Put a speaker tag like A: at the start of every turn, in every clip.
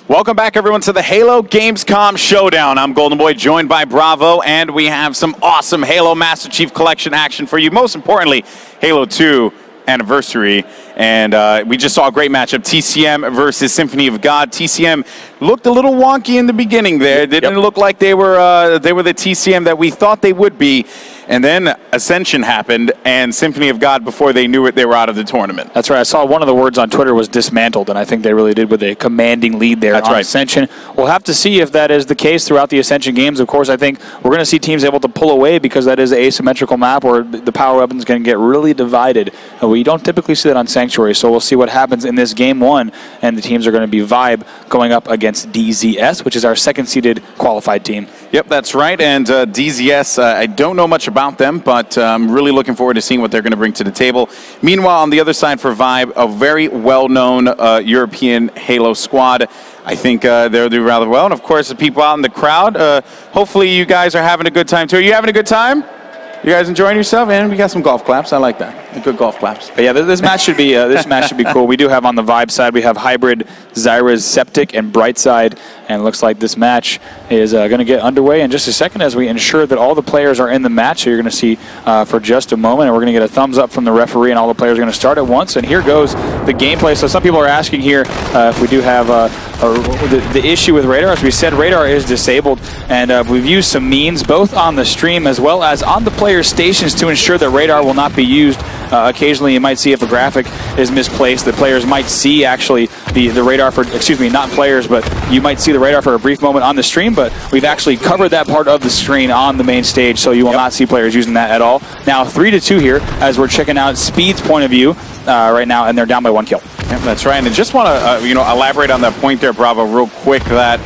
A: Welcome back, everyone, to the Halo Gamescom Showdown. I'm Golden Boy, joined by Bravo, and we have some awesome Halo Master Chief Collection action for you. Most importantly, Halo 2 Anniversary. And we just saw a great matchup, TCM versus Symphony of God. TCM looked a little wonky in the beginning there. Didn't look like they were the TCM that we thought they would be. And then Ascension happened, and Symphony of God, before they knew it, they were out of the tournament.
B: That's right. I saw one of the words on Twitter was dismantled, and I think they really did with a commanding lead there on Ascension. We'll have to see if that is the case throughout the Ascension games. Of course, I think we're going to see teams able to pull away because that is an asymmetrical map where the power weapons can get really divided. And we don't typically see that on Sanctuary, so we'll see what happens in this game one, and the teams are going to be Vibe going up against DZS, which is our second-seeded qualified team.
A: Yep, that's right, and DZS, I don't know much about them, but I'm really looking forward to seeing what they're going to bring to the table. Meanwhile, on the other side for Vibe, a very well-known European Halo squad. I think they'll do rather well, and of course, the people out in the crowd, hopefully you guys are having a good time too. Are you having a good time? You guys enjoying yourself? And we got some golf claps. I like that. Good golf claps.
B: But yeah, this match should be cool. We do have on the Vibe side, we have Hybrid, Zyra's, Septic, and Brightside. And it looks like this match is going to get underway in just a second as we ensure that all the players are in the match. So you're going to see for just a moment, and we're going to get a thumbs up from the referee, and all the players are going to start at once. And here goes the gameplay. So some people are asking here if we do have the issue with radar. As we said, radar is disabled, and we've used some means both on the stream as well as on the player stations to ensure that radar will not be used. Occasionally you might see if a graphic is misplaced, the players might see actually the radar for, excuse me, not players, but you might see the radar for a brief moment on the stream, but we've actually covered that part of the screen on the main stage, so you will not see players using that at all. Now 3-2 here as we're checking out Speed's point of view right now, and they're down by 1 kill.
A: Yeah, that's right, and I just want to elaborate on that point there, Bravo, real quick, that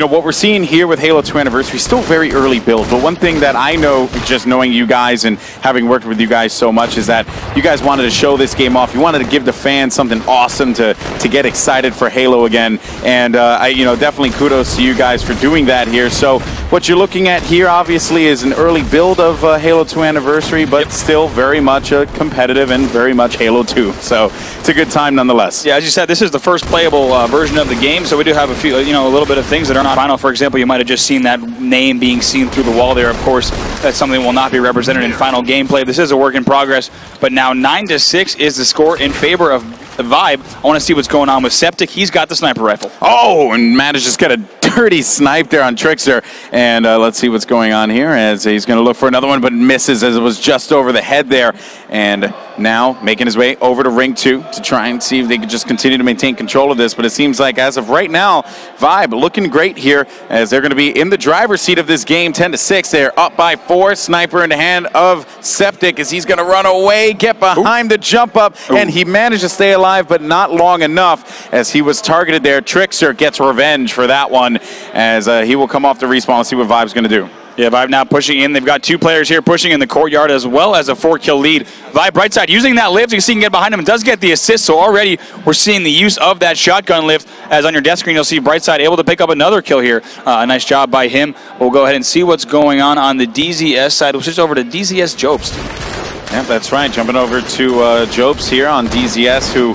A: what we're seeing here with Halo 2 Anniversary, still very early build, but one thing that I know, just knowing you guys and having worked with you guys so much, is that you guys wanted to show this game off. You wanted to give the fans something awesome to get excited for Halo again, and definitely kudos to you guys for doing that here. So what you're looking at here, obviously, is an early build of Halo 2 Anniversary, but still very much competitive and very much Halo 2. So it's a good time nonetheless.
B: Yeah, as you said, this is the first playable version of the game, so we do have a few, a little bit of things that are not final. For example, you might have just seen that name being seen through the wall there. Of course, that's something that will not be represented in final gameplay. This is a work in progress, but now 9-6 is the score in favor of Vibe. I want to see what's going on with Septic. He's got the sniper rifle.
A: Oh, and managed to just get a dirty snipe there on Trickster. And let's see what's going on here as he's going to look for another one, but misses as it was just over the head there. And now making his way over to Ring 2 to try and see if they could just continue to maintain control of this. But it seems like as of right now, Vibe looking great here as they're going to be in the driver's seat of this game. 10-6. They're up by 4. Sniper in the hand of Septic as he's going to run away, get behind the jump up, and he managed to stay alive, but not long enough as he was targeted there. Trickster gets revenge for that one as he will come off the respawn. Let's see what Vibe's going to do.
B: Yeah, Vibe now pushing in. They've got 2 players here pushing in the courtyard as well as a 4-kill lead. Vibe Brightside using that lift. You can see he can get behind him and does get the assist. So already we're seeing the use of that shotgun lift as on your death screen you'll see Brightside able to pick up another kill here. A nice job by him. We'll go ahead and see what's going on the DZS side. We'll switch over to DZS Jobst.
A: Yeah, that's right. Jumping over to Jobst here on DZS, who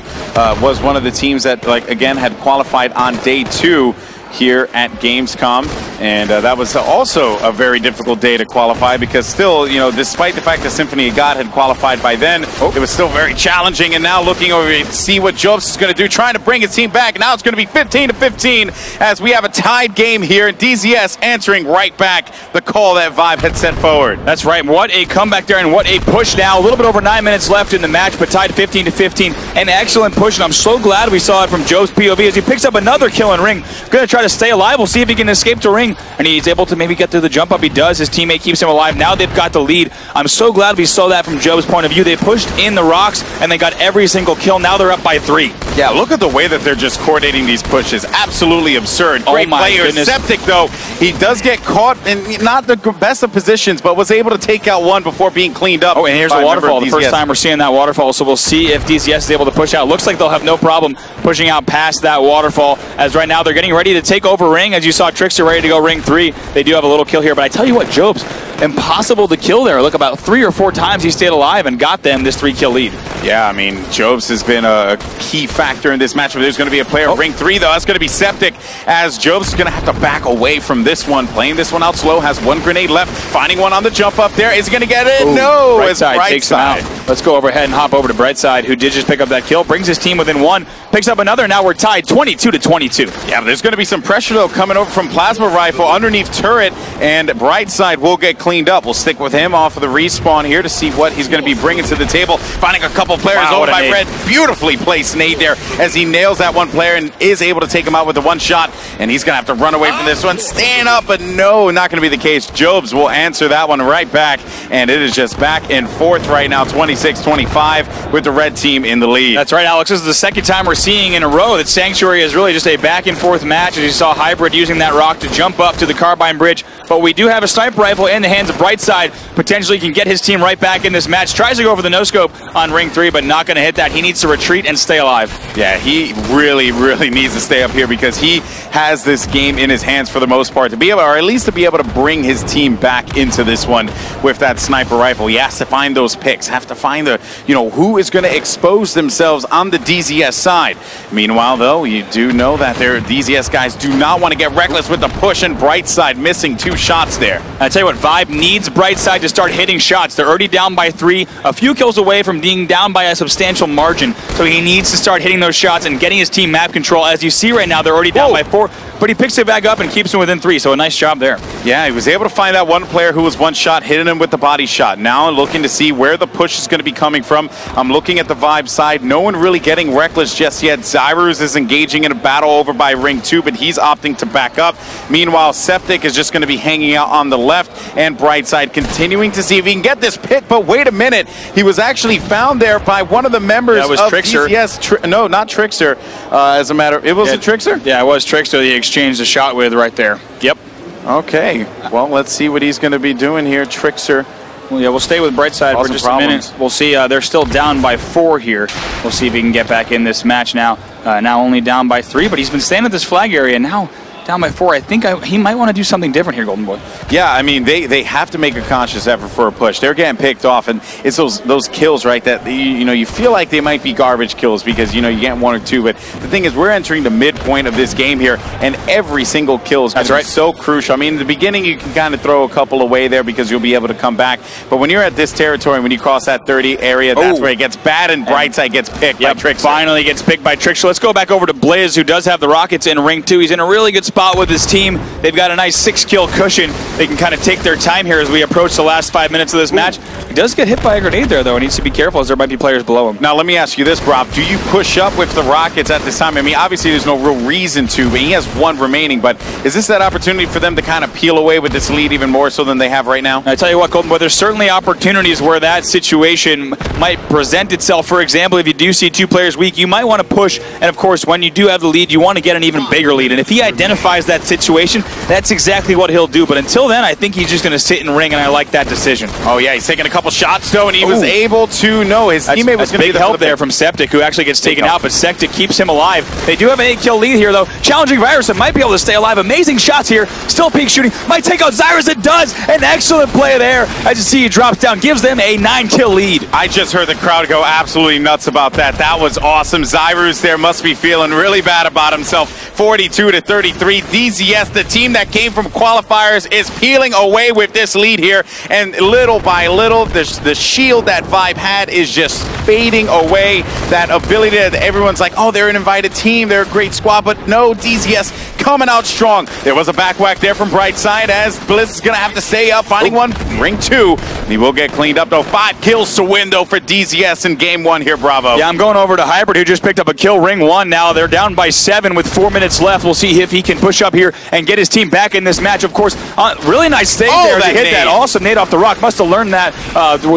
A: was one of the teams that, again, had qualified on day 2 here at Gamescom, and that was also a very difficult day to qualify because still, despite the fact that Symphony of God had qualified by then, it was still very challenging. And now looking over to see what Jobst is going to do, trying to bring his team back. Now it's going to be 15-15 as we have a tied game here, and DZS answering right back the call that Vibe had sent forward.
B: That's right. What a comeback there and what a push now. A little bit over 9 minutes left in the match, but tied 15-15. An excellent push, and I'm so glad we saw it from Joe's POV as he picks up another kill in Ring. Going to try to stay alive. We'll see if he can escape to Ring, and he's able to maybe get through the jump up. He does. His teammate keeps him alive. Now they've got the lead. I'm so glad we saw that from Joe's point of view. They pushed in the rocks, and they got every single kill. Now they're up by 3.
A: Yeah, look at the way that they're just coordinating these pushes. Absolutely absurd. Great player. Septic, though, he does get caught in not the best of positions, but was able to take out one before being cleaned up.
B: Oh, and here's the waterfall. The first time we're seeing that waterfall, so we'll see if DZS is able to push out. Looks like they'll have no problem pushing out past that waterfall, as right now they're getting ready to take over Ring. As you saw, Trickster ready to go Ring 3. They do have a little kill here, but I tell you what, Jobst, impossible to kill there. Look, about 3 or 4 times he stayed alive and got them this 3-kill lead.
A: Yeah, I mean, Jobs has been a key factor in this matchup. There's going to be a player ring 3, though. That's going to be Septic, as Jobs is going to have to back away from this one. Playing this one out slow, has 1 grenade left, finding one on the jump up there. Is he going to get it?
B: Ooh,
A: no,
B: Brightside takes him out. Let's go overhead and hop over to Brightside, who did just pick up that kill, brings his team within 1, picks up another. Now we're tied 22-22.
A: Yeah, but there's going to be some pressure, though, coming over from Plasma Rifle underneath turret, and Brightside will get cleaned up. We'll stick with him off of the respawn here to see what he's going to be bringing to the table. Finding a couple players over by Red. Beautifully placed nade there as he nails that one player and is able to take him out with the 1 shot, and he's going to have to run away from this one. Staying up, but no, not going to be the case. Jobs will answer that one right back, and it is just back and forth right now, 26-25, with the red team in the lead.
B: That's right, Alex. This is the second time we're seeing in a row that Sanctuary is really just a back and forth match, as you saw Hybrid using that rock to jump up to the Carbine Bridge. But we do have a sniper rifle in the hands of Brightside. Potentially can get his team right back in this match. Tries to go for the no-scope on ring 3, but not going to hit that. He needs to retreat and stay alive.
A: Yeah, he really, really needs to stay up here because he has this game in his hands for the most part to be able, or at least to be able to bring his team back into this one with that sniper rifle. He has to find those picks, have to find the, who is going to expose themselves on the DZS side. Meanwhile, though, you do know that their DZS guys do not want to get reckless with the push, and Brightside missing 2 shots there.
B: I tell you what, Vibe needs Brightside to start hitting shots. They're already down by 3, a few kills away from being down by a substantial margin. So he needs to start hitting those shots and getting his team map control. As you see right now, they're already down by 4, but he picks it back up and keeps them within 3, so a nice job there.
A: Yeah, he was able to find that one player who was 1 shot, hitting him with the body shot. Now looking to see where the push is going to be coming from. I'm looking at the Vibe side. No one really getting reckless just yet. Zyrus is engaging in a battle over by ring 2, but he's opting to back up. Meanwhile, Septic is just going to be hanging out on the left, and Brightside continuing to see if he can get this pick. But wait a minute, he was actually found there by one of the members of
B: Trickster.
A: DZS. No, not Trickster. As a matter, it was a Trickster?
B: Yeah, it was Trickster he exchanged a shot with right there. Yep.
A: Okay, well, let's see what he's going to be doing here, Trickster.
B: Well, yeah, we'll stay with Brightside for just a minute. We'll see. They're still down by 4 here. We'll see if he can get back in this match now. Now only down by 3, but he's been staying at this flag area now. Down by 4. I think he might want to do something different here, Golden Boy.
A: Yeah, I mean, they have to make a conscious effort for a push. They're getting picked off, and it's those kills, right, that you feel like they might be garbage kills because, you get 1 or 2. But the thing is, we're entering the midpoint of this game here, and every single kill is going to be so crucial. I mean, in the beginning, you can kind of throw a couple away there because you'll be able to come back. But when you're at this territory, when you cross that 30 area, that's where it gets bad, and Brightside gets picked by Trickster.
B: Finally gets picked by Trickster. Let's go back over to Blizz, who does have the Rockets in ring 2. He's in a really good spot with his team. They've got a nice 6-kill cushion. They can kind of take their time here as we approach the last 5 minutes of this match. He does get hit by a grenade there, though. He needs to be careful as there might be players below him.
A: Now, let me ask you this, Brock. Do you push up with the Rockets at this time? I mean, obviously, there's no real reason to, but he has 1 remaining. But is this that opportunity for them to kind of peel away with this lead even more so than they have right now?
B: I tell you what, Golden Boy, there's certainly opportunities where that situation might present itself. For example, if you do see 2 players weak, you might want to push. And, of course, when you do have the lead, you want to get an even bigger lead. And if he identifies that situation, that's exactly what he'll do. But until then, I think he's just going to sit and ring, and I like that decision.
A: Oh, yeah, he's taking a couple shots, though, and he was able to know his teammate was going to
B: be big help there from Septic, who actually gets taken out, but Septic keeps him alive. They do have an 8-kill lead here, though. Challenging Virus and might be able to stay alive. Amazing shots here. Still peak shooting. Might take out Zyrus. It does. An excellent play there. As you see, he drops down, gives them a 9-kill lead.
A: I just heard the crowd go absolutely nuts about that. That was awesome. Zyrus there must be feeling really bad about himself. 42-33. DZS, the team that came from qualifiers, is peeling away with this lead here, and little by little, the shield that Vibe had is just fading away. That ability that everyone's like, oh, they're an invited team, they're a great squad, but no, DZS coming out strong. There was a back whack there from Brightside as Blizz is going to have to stay up, finding one, ring 2. He will get cleaned up, though. 5 kills to win, though, for DZS in game 1 here, Bravo.
B: Yeah, I'm going over to Hybrid, who just picked up a kill, ring 1 now. They're down by 7 with 4 minutes left. We'll see if he can push up here and get his team back in this match. Of course, really nice save there to hit that awesome nade off the rock. Must have learned that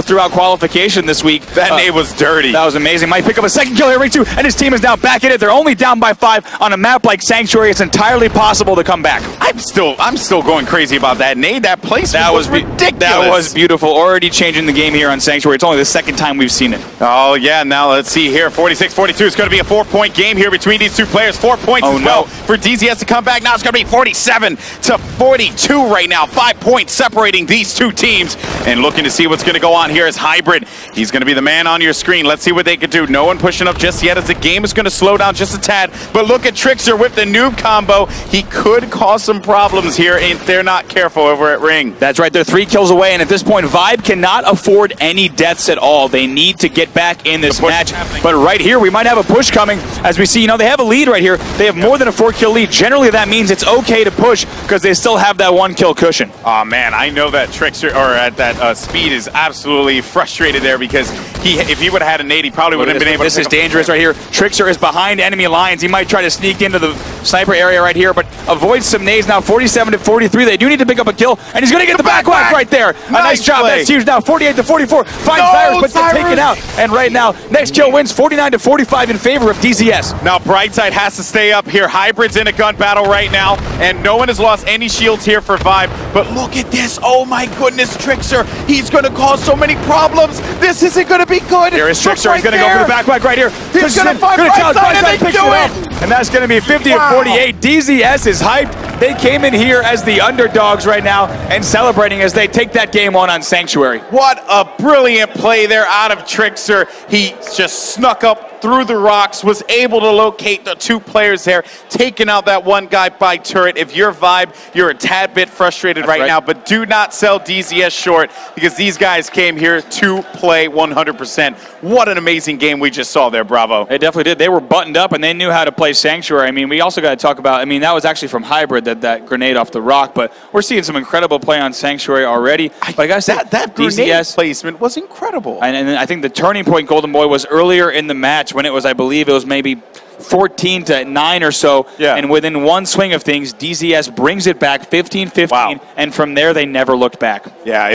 B: throughout qualification this week.
A: That nade was dirty.
B: That was amazing. Might pick up a 2nd kill here, ring 2, and his team is now back in it. They're only down by 5 on a map like Sanctuary. It's entirely possible to come back.
A: I'm still going crazy about that nade. That placement was ridiculous.
B: That was beautiful. Already changing the game here on Sanctuary. It's only the 2nd time we've seen it.
A: Oh, yeah. Now let's see here. 46-42. It's going to be a 4-point game here between these 2 players. 4 points as well for DZS to come back. back. Now it's going to be 47-42 right now. 5 points separating these two teams. And looking to see what's going to go on here is Hybrid. He's going to be the man on your screen. Let's see what they can do. No one pushing up just yet as the game is going to slow down just a tad. But look at Trickster with the noob combo. He could cause some problems here if they're not careful over at Ring.
B: That's right. They're 3 kills away. And at this point, Vibe cannot afford any deaths at all. They need to get back in this match. But right here, we might have a push coming. As we see, you know, they have a lead right here. They have more than a 4-kill lead. Generally, that means it's okay to push because they still have that 1-kill cushion.
A: Oh, man, I know that Trickster, or at that Speed is absolutely frustrated there because if he would have had a nade, he probably wouldn't have been able to.
B: This is dangerous right here. Trickster is behind enemy lines. He might try to sneak into the sniper area right here, but avoids some nades now. 47-43. They do need to pick up a kill, and he's going to get the back whack right there. A nice job.
A: Play.
B: That's huge now. 48-44. Finds Cyrus, but they're taken out. And right now, next kill wins 49-45 in favor of DZS.
A: Now, Brightside has to stay up here. Hybrid's in a gun battle right now, and no one has lost any shields here for Vibe. But look at this. Oh, my goodness, Trickster. He's going to cause so many problems. This isn't going to be good.
B: Here is Trickster. He's going to go for the back whack right here.
A: He's going to find Brightside, and they do it.
B: And that's going to be 50-48. DZS is hyped. They came in here as the underdogs right now and celebrating as they take that game on Sanctuary.
A: What a brilliant play there out of Trickster. He just snuck up through the rocks, was able to locate the 2 players there, taking out that one guy by turret. If you're Vibe, you're a tad bit frustrated right now, but do not sell DZS short because these guys came here to play 100%. What an amazing game we just saw there, Bravo.
B: They definitely did. They were buttoned up and they knew how to play Sanctuary. I mean, we also got to talk about, I mean, that was actually from Hybrid, that grenade off the rock, but we're seeing some incredible play on Sanctuary already. Like I said,
A: that grenade placement was incredible.
B: And I think the turning point, Golden Boy, was earlier in the match when it was, I believe, it was maybe 14-9 or so.
A: Yeah.
B: And within one swing of things, DZS brings it back 15-15, and from there they never looked back.
A: Yeah.